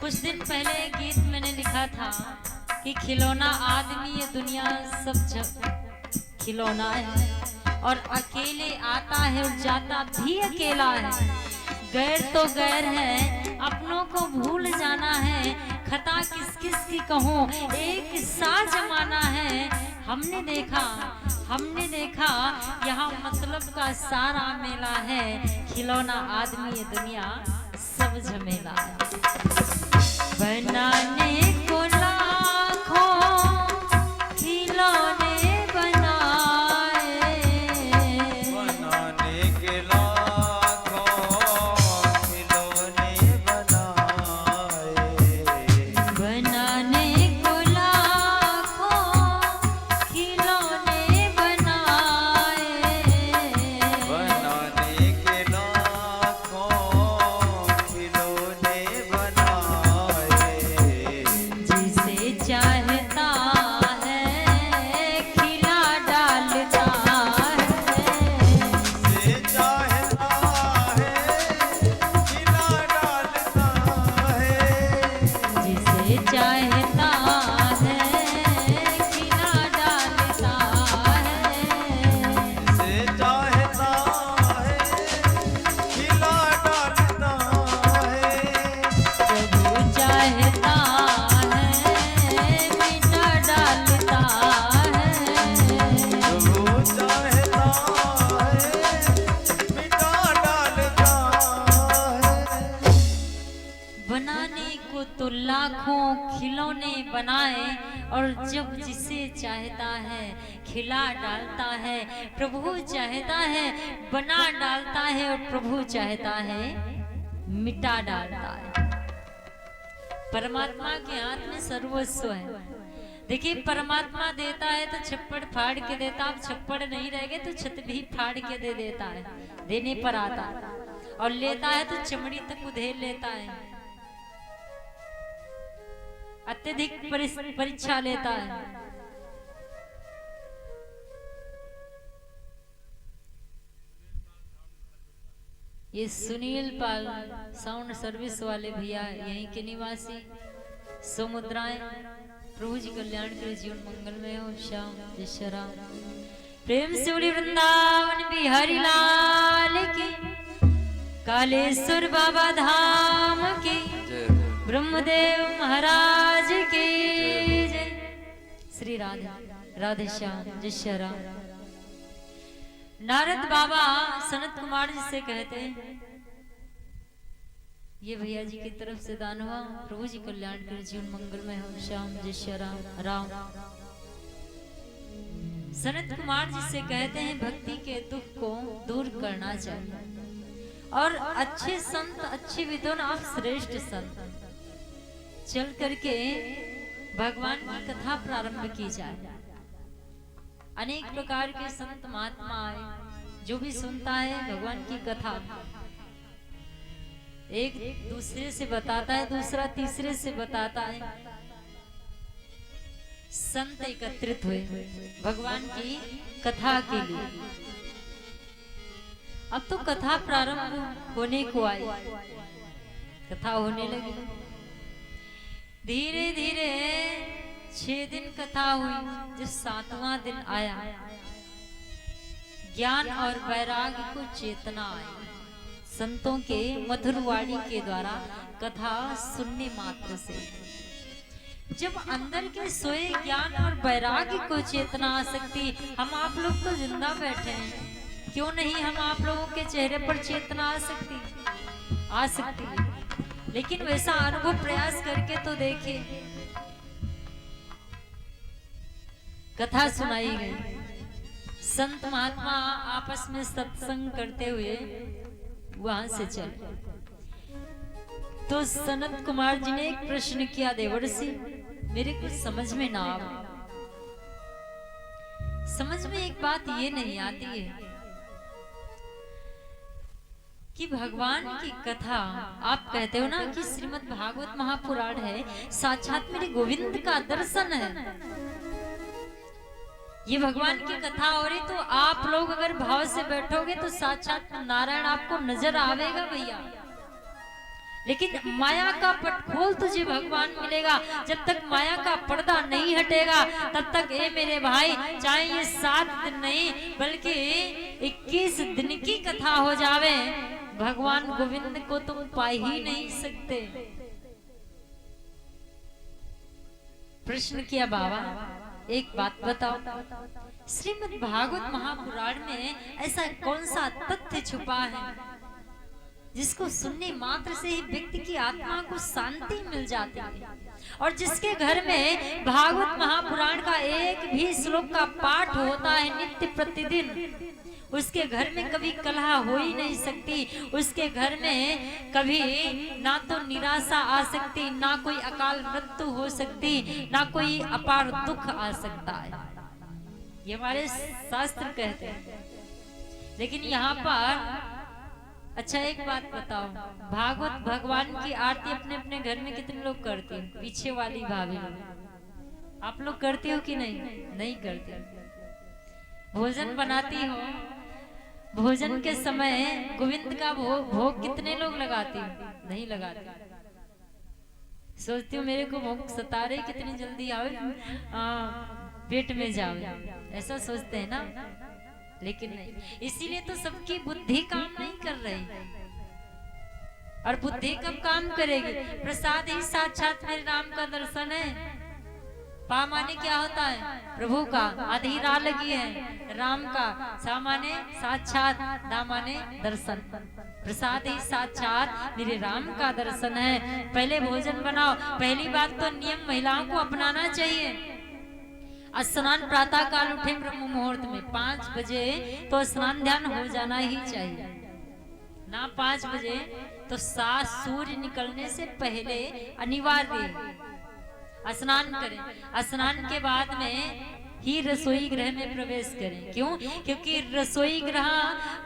कुछ दिन पहले एक गीत मैंने लिखा था कि खिलौना आदमी ये दुनिया सब खिलौना है और अकेले आता है और जाता भी अकेला है। गैर तो गैर है, अपनों को भूल जाना है, खता किस किस की कहूँ एक सा जमाना है। हमने देखा यहाँ मतलब का सारा मेला है, खिलौना आदमी ये दुनिया सब झमेला है। बनाने को लाखों खिलौने बनाए, बनाने के लाखों खिलौने बनाए, बनाने को लाखों खिलौने बनाए, बनाने के लाखों खिलौने बनाए। जिसे चाहता है खिला डालता है, से चाहता है खिला डालता है, जिसे चाहता है खिला डालता है। से चाहता है खिला डालता है। प्रभु चाहता है मिटा डालता है, प्रभु चाहता है मिटा डालता है। बनाने को तो लाखों खिलौने बनाए और जब जिसे चाहता है खिला डालता है। प्रभु चाहता है बना डालता है और प्रभु चाहता है मिटा डालता है। परमात्मा के हाथ में सर्वस्व है। देखिए परमात्मा देता है तो छप्पड़ फाड़ के देता, अब छप्पड़ नहीं रहेगा तो छत भी फाड़ के दे देता है, देने पर आता है। और लेता है तो चमड़ी तक उधेड़ लेता है, अत्यधिक परीक्षा लेता है। ये सुनील पाल साउंड सर्विस वाले भैया यहीं के निवासी, समुद्राएं प्रभु जी कल्याण करे, जीवन मंगल में हो। श्याम जय राम। प्रेम से बोली वृंदावन बिहारी लाल की, कालेश्वर बाबा धाम की, ब्रह्मदेव महाराज की जय। श्री राधे राधे श्याम जय राम। नारद बाबा सनत कुमार जी से कहते हैं, ये भैया जी की तरफ से दान हुआ, प्रभु जी कल्याण कर, जीवन मंगलमय हो। श्याम जय राम राम। सनत कुमार जी से कहते हैं, भक्ति के दुख को दूर करना चाहिए और अच्छे संत, अच्छे विद्वान, आप श्रेष्ठ संत चल करके भगवान की कथा प्रारंभ की जाए। अनेक प्रकार के संत महात्मा आए, जो भी सुनता है भगवान की कथा एक दूसरे से बताता है, दूसरा तीसरे से बताता है। संत एकत्रित हुए भगवान की कथा के लिए। अब तो कथा प्रारंभ होने को आई, कथा होने लगी। धीरे धीरे 6 दिन कथा हुई। जब 7वां दिन आया, ज्ञान और वैराग्य को चेतना आई। संतों के मधुरवाणी के द्वारा कथा सुनने मात्र से जब अंदर के सोए ज्ञान और वैराग्य को चेतना आ सकती। हम आप लोग तो जिंदा बैठे हैं, क्यों नहीं हम आप लोगों के चेहरे पर चेतना आ सकती है। लेकिन वैसा अनुभव प्रयास करके तो देखिए। कथा सुनाई गई, संत महात्मा आपस में सत्संग करते हुए वहां से चले। तो सनत कुमार जी ने एक प्रश्न किया, देवर्षि मेरे कुछ समझ में ना आवे। समझ में एक बात ये नहीं आती है कि भगवान की कथा, आप कहते हो ना कि श्रीमद् भागवत महापुराण है, साक्षात मेरे गोविंद का दर्शन है। ये भगवान की कथा हो रही, तो आप लोग अगर भाव से बैठोगे तो साक्षात नारायण आपको नजर आवेगा भैया। लेकिन माया का पट खोल तुझे भगवान मिलेगा। जब तक माया का पर्दा नहीं हटेगा तब तक ए मेरे भाई, चाहे ये 7 दिन नहीं बल्कि 21 दिन की कथा हो जावे, भगवान गोविंद को तुम पा ही नहीं सकते। प्रश्न किया, बाबा एक बात बताओ, श्रीमद् भागवत महापुराण में ऐसा कौन सा तथ्य छुपा है जिसको सुनने मात्र से ही व्यक्ति की आत्मा को शांति मिल जाती है, और जिसके घर में भागवत महापुराण का एक भी श्लोक का पाठ होता है नित्य प्रतिदिन, उसके घर में कभी कलह हो ही नहीं सकती। उसके घर में कभी ना तो निराशा आ सकती, ना कोई अकाल मृत्यु हो सकती, ना कोई अपार दुख आ सकता है। ये हमारे शास्त्र कहते हैं। लेकिन यहाँ पर अच्छा एक बात बताओ, भागवत भगवान की आरती अपने अपने घर में कितने लोग करते हैं? पीछे वाली भाभी लोग, आप लोग करते हो कि नहीं? नहीं करते। भोजन बनाती हो, भोजन के समय गोविंद का भोग कितने लोग लगाते हो? नहीं लगाते। सोचती हूँ मेरे को भोग सता रही, कितनी जल्दी आवे पेट में जावे, ऐसा सोचते हैं ना। लेकिन नहीं, इसीलिए तो सबकी बुद्धि काम नहीं कर रही। और बुद्धि कब काम करेगी? प्रसाद ही साक्षात मेरे राम का दर्शन है। पा माने क्या होता है? प्रभु का। आधी रा लगी है राम का। सा माने साक्षात, दा माने दर्शन। प्रसाद ही साक्षात मेरे राम का दर्शन है। पहले भोजन बनाओ। पहली बात तो नियम महिलाओं को अपनाना चाहिए। स्नान प्रातः काल उठे ब्रह्म मुहूर्त में 5 बजे तो स्नान ध्यान हो जाना ही चाहिए। ना 5 बजे तो सात सूर्य निकलने से पहले अनिवार्य है स्नान करें। स्नान के बाद में ही रसोई गृह में प्रवेश करें। क्यों? क्योंकि रसोई गृह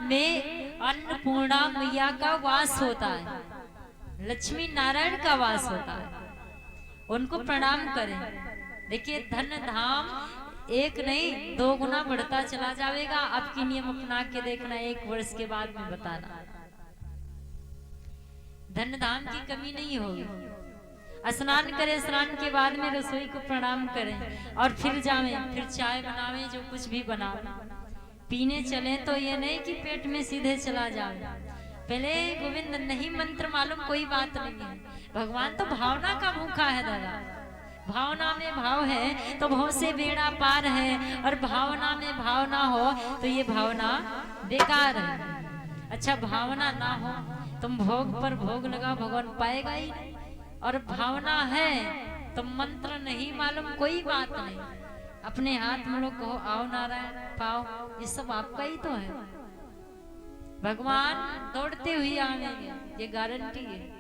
में अन्नपूर्णा मैया का वास होता है, लक्ष्मी नारायण का वास होता है, उनको प्रणाम करें। देखिए धन धाम एक नहीं 2 गुना बढ़ता चला जाएगा। आपकी नियम अपना के देखना, 1 वर्ष के बाद में बताना, धन धाम की कमी नहीं होगी। स्नान करें, स्नान के बाद में रसोई को प्रणाम करें और फिर जावें, फिर चाय बनावें, जो कुछ भी बनावें, पीने चले तो ये नहीं कि पेट में सीधे चला जाए। पहले गोविंद नहीं मंत्र मालूम कोई बात नहीं है। भगवान तो भावना का भूखा है दादा। भावना में भाव है तो भाव से बेड़ा पार है, और भावना में भावना हो तो ये भावना बेकार है। अच्छा भावना ना हो तुम भोग पर भोग लगा, भगवान पाएगा ही नहीं। और भावना है तो मंत्र नहीं मालूम कोई बात नहीं, अपने हाथ में लोग कहो आओ नारायण पाओ, ये सब आपका ही तो है। भगवान दौड़ते हुए आएंगे, ये गारंटी है।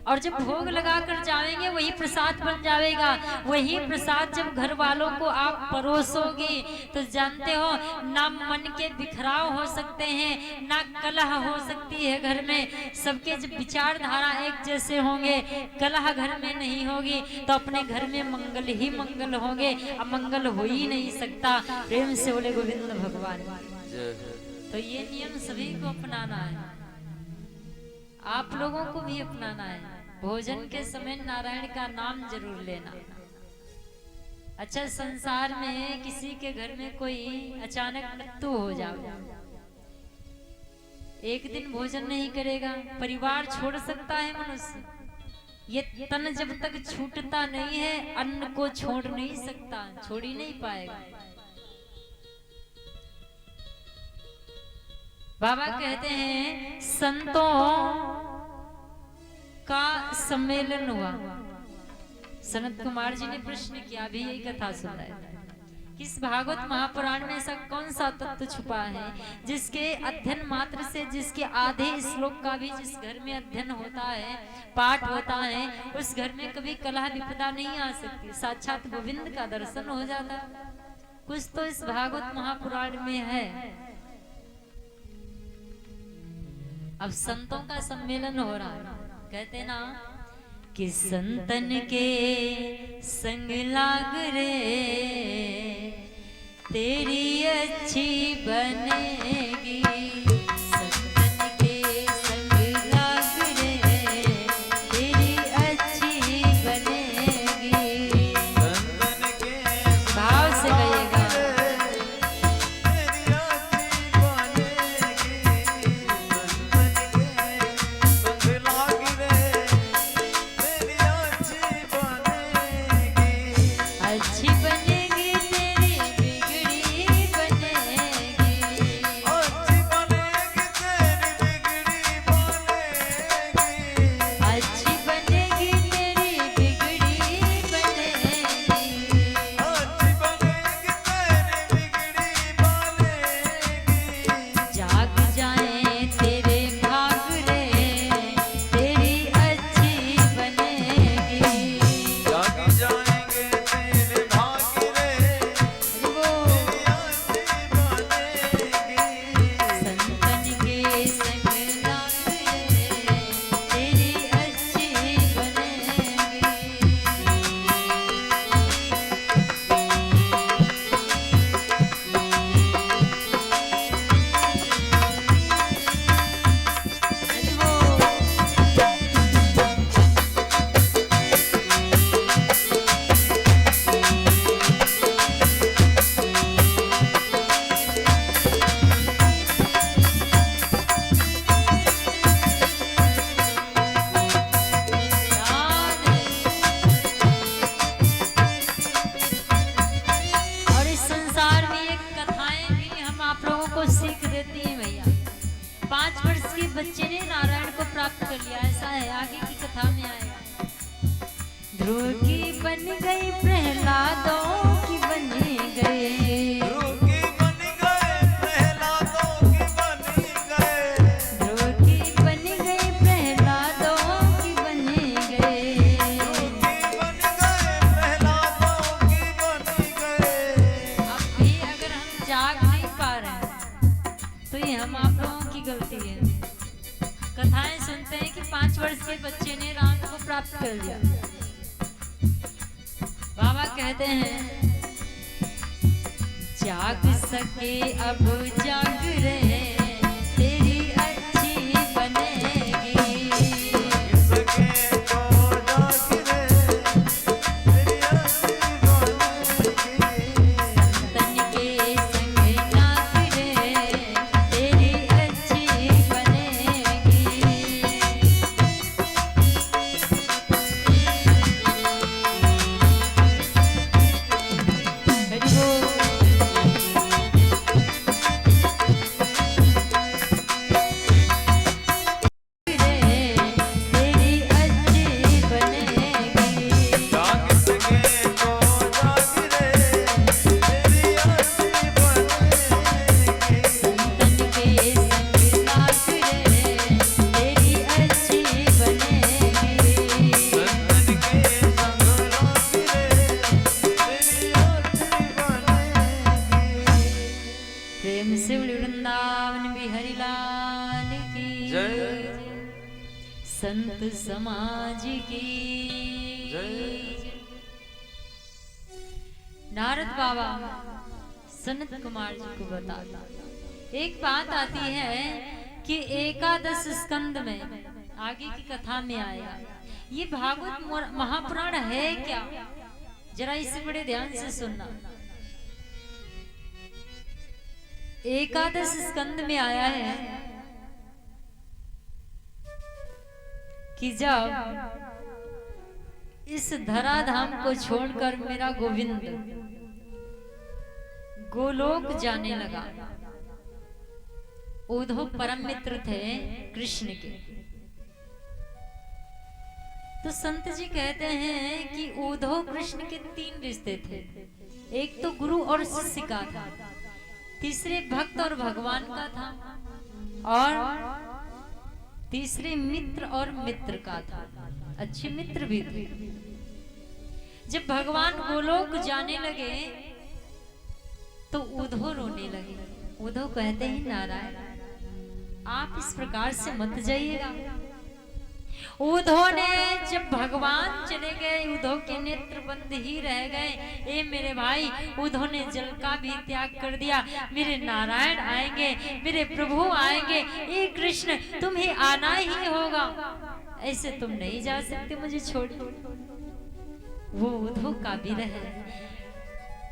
और जब भोग लगाकर जाएंगे वही प्रसाद बन जाएगा। वही प्रसाद जब घर वालों को आप परोसोगे तो जानते हो ना मन के बिखराव हो सकते हैं, ना कलह हो सकती है घर में। सबके जब विचारधारा एक जैसे होंगे, कलह घर में नहीं होगी तो अपने घर में मंगल ही मंगल होंगे। अमंगल हो ही नहीं सकता। प्रेम से बोले गोविंद भगवान। तो ये नियम सभी को अपनाना है, आप लोगों को भी अपनाना है। भोजन के समय नारायण का नाम जरूर लेना। अच्छा संसार में किसी के घर में कोई अचानक मृत्यु हो जाए, एक दिन भोजन नहीं करेगा, परिवार छोड़ सकता है मनुष्य। ये तन जब तक छूटता नहीं है अन्न को छोड़ नहीं सकता, छोड़ ही नहीं पाएगा। बाबा कहते हैं संतों का सम्मेलन हुआ। सनत कुमार जी ने प्रश्न किया, भी यही कथा सुना है। किस भागवत महापुराण में ऐसा कौन सा तत्व छुपा है जिसके अध्ययन मात्र से, जिसके आधे श्लोक का भी जिस घर में अध्ययन होता है, पाठ होता है, उस घर में कभी कलह विपदा नहीं आ सकती, साक्षात गोविंद का दर्शन हो जाता। कुछ तो इस भागवत महापुराण में है। अब संतों का सम्मेलन हो रहा है। कहते ना कि संतन के संग लाग रे तेरी अच्छी बनेगी। संतन के संग लाग रे तेरी अच्छी बनेगी। संतन के भाव से कहिएगा। बच्चे ने नारायण को प्राप्त कर लिया, ऐसा है, आगे की कथा में आएगा। ध्रुव की बन गई प्रहलादों की बन गए, ध्रुव की बन गए प्रहलादों की बन गए, ध्रुव की होती है। कथाएं सुनते हैं कि 5 वर्ष के बच्चे ने राम को प्राप्त कर लिया। बाबा कहते हैं जाग सके अब जाग रे तेरी अच्छी बनेगी। इसके तो जाग रे तेरी अच्छी बनेगी। तन के संग नाच रे तेरी अच्छी बनेगी। हरि बोल। जाग सके तो जाग रे तेरी अच्छी बनेगी। तन के संग नाच रे तेरी अच्छी बनेगी। संतन के संग नाच रे तेरी अच्छी बनेगी। प्रेम से वृंदावन बिहारी लाल की जय। संत समाज की जय। नारद बाबा सनत कुमार जी को बताता एक बात आती है कि एकादश स्कंद में आगे की कथा में आया ये भागवत महापुराण है क्या, जरा इसे बड़े ध्यान से सुनना। एकादश स्कंद में आया है कि जब इस धराधाम को छोड़कर मेरा गोविंद गोलोक जाने लगा। उद्धव परम मित्र थे कृष्ण के। तो संत जी कहते हैं कि उद्धव कृष्ण के 3 रिश्ते थे। एक तो गुरु और शिष्य का था, तीसरे भक्त और भगवान का था, और तीसरे मित्र और मित्र का था। अच्छे मित्र भी थे। जब भगवान गोलोक जाने लगे तो उद्धव रोने लगे। उद्धव कहते हैं नारायण आप इस प्रकार से मत जाइएगा। उद्धव ने जब भगवान चले गए उद्धव के नेत्र बंद ही रह गए। ए मेरे भाई, उद्धव ने जल का भी त्याग कर दिया। मेरे नारायण आएंगे, मेरे प्रभु आएंगे, ए कृष्ण तुम्हें आना ही होगा, ऐसे तुम नहीं जा सकते मुझे छोड़। वो उद्धव का भी रहे।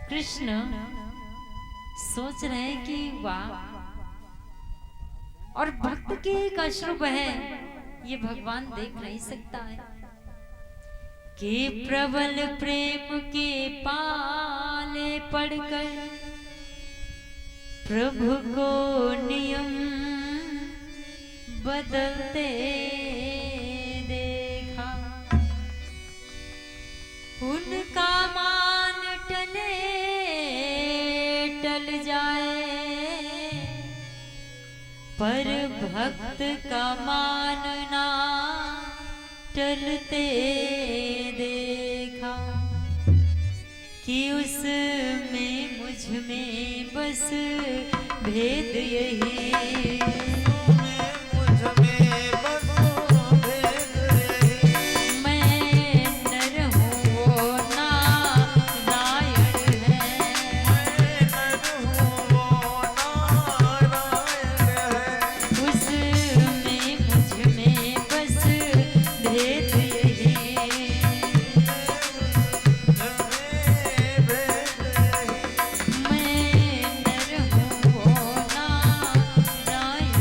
कृष्ण सोच रहे हैं कि वाह, और भक्त के एक अश्रु बहे ये भगवान देख नहीं सकता है कि प्रबल प्रेम के पाले पड़कर प्रभु को नियम बदलते देखा। उनका मान टले टल जाए पर भक्त का मानना टलते देखा। कि उसमें मुझ में बस भेद यही, मुझ में बस भेद यही। मैं नर हूँ वो नारायण है। मैं नर हूँ वो नारायण है। उसमें मुझ में बस भेद यही। मैं नर हूँ वो नारायण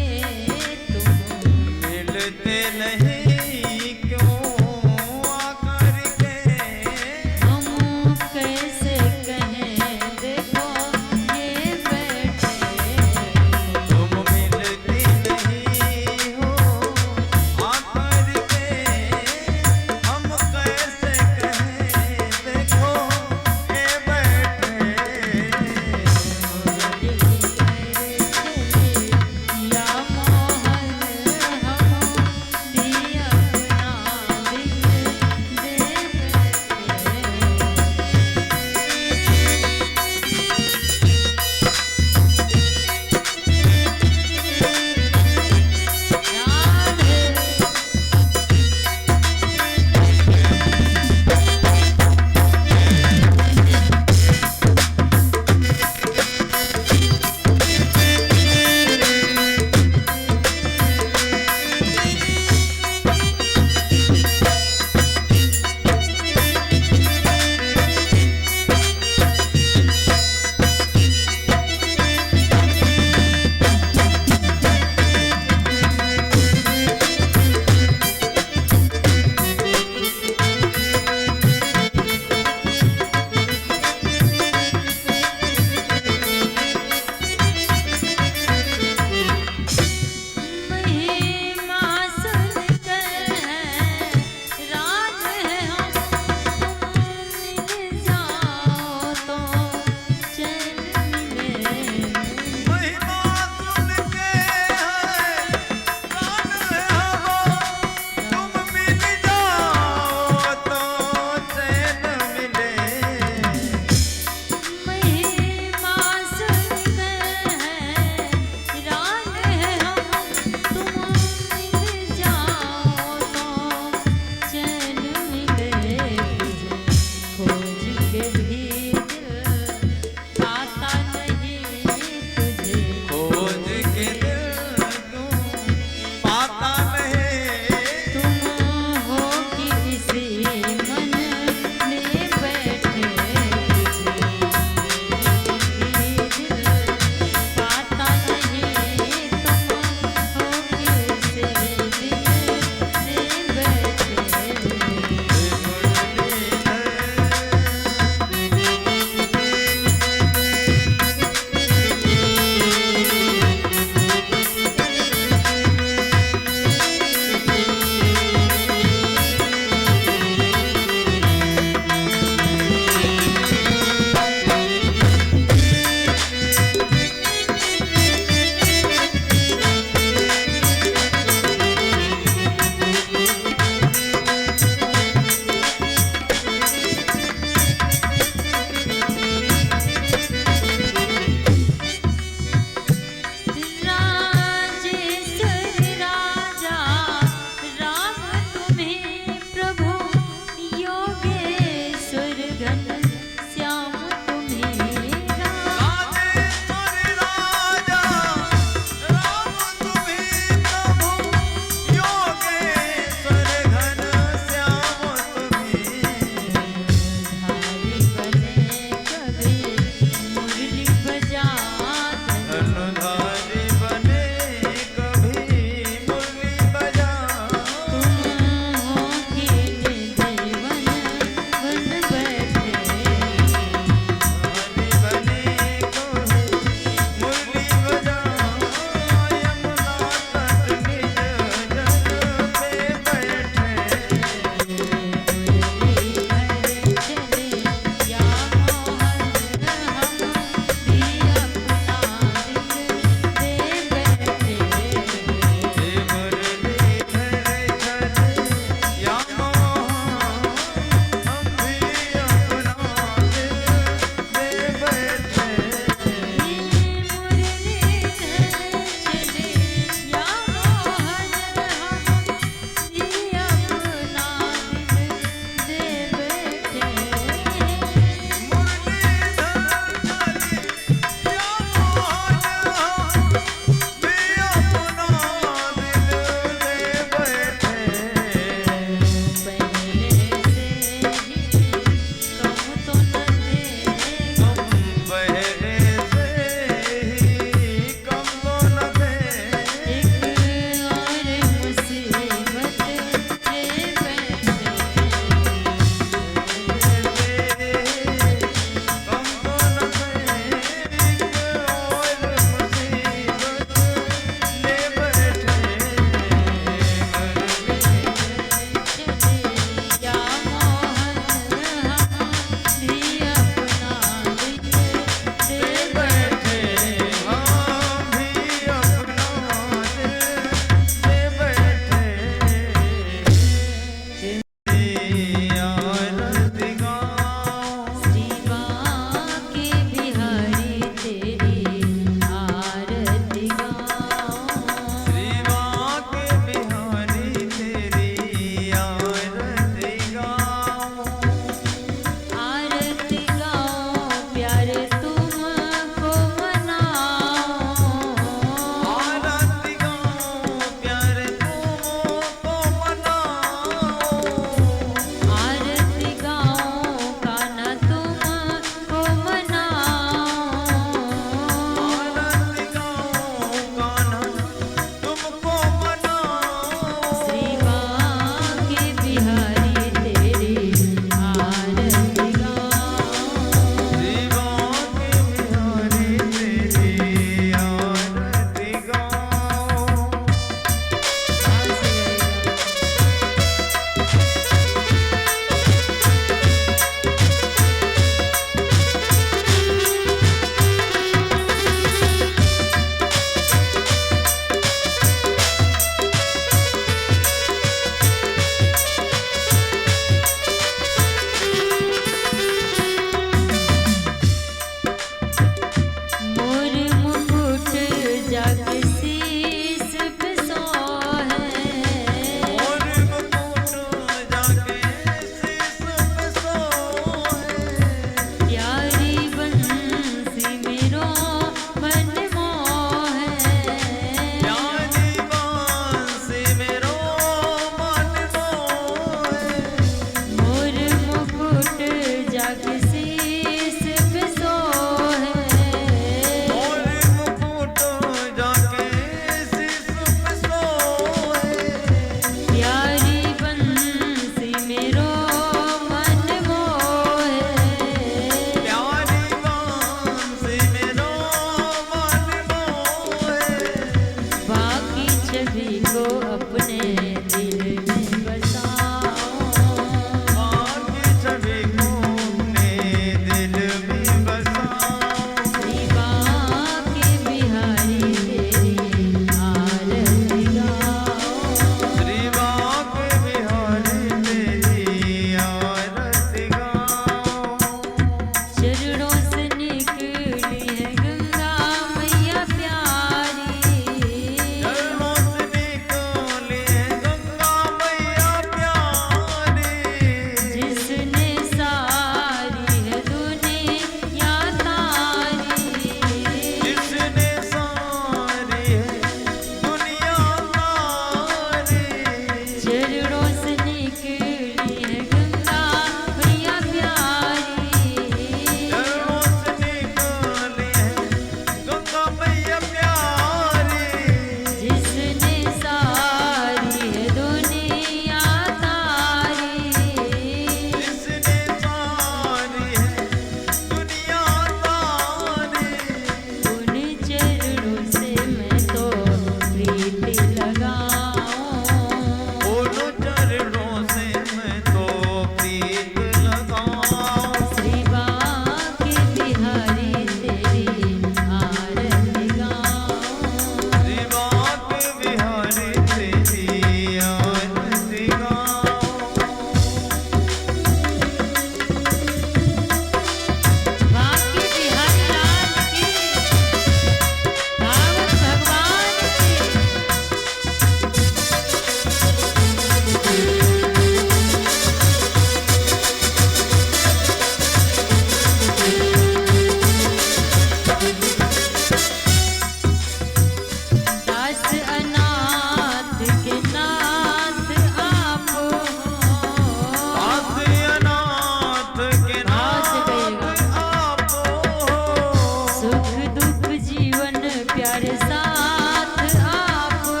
प्यारे साथ आप हो।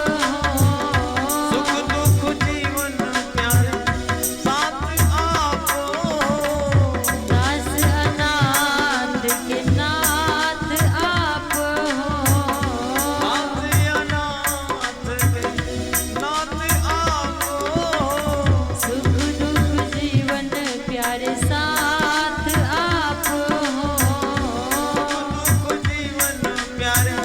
सुख दुख जीवन प्यारे साथ आप हो। दास अनाथ के नाथ आप हो। दास अनाथ के नाथ आप हो। सुख दुख जीवन प्यारे साथ आप हो। सुख दुख जीवन प्यारे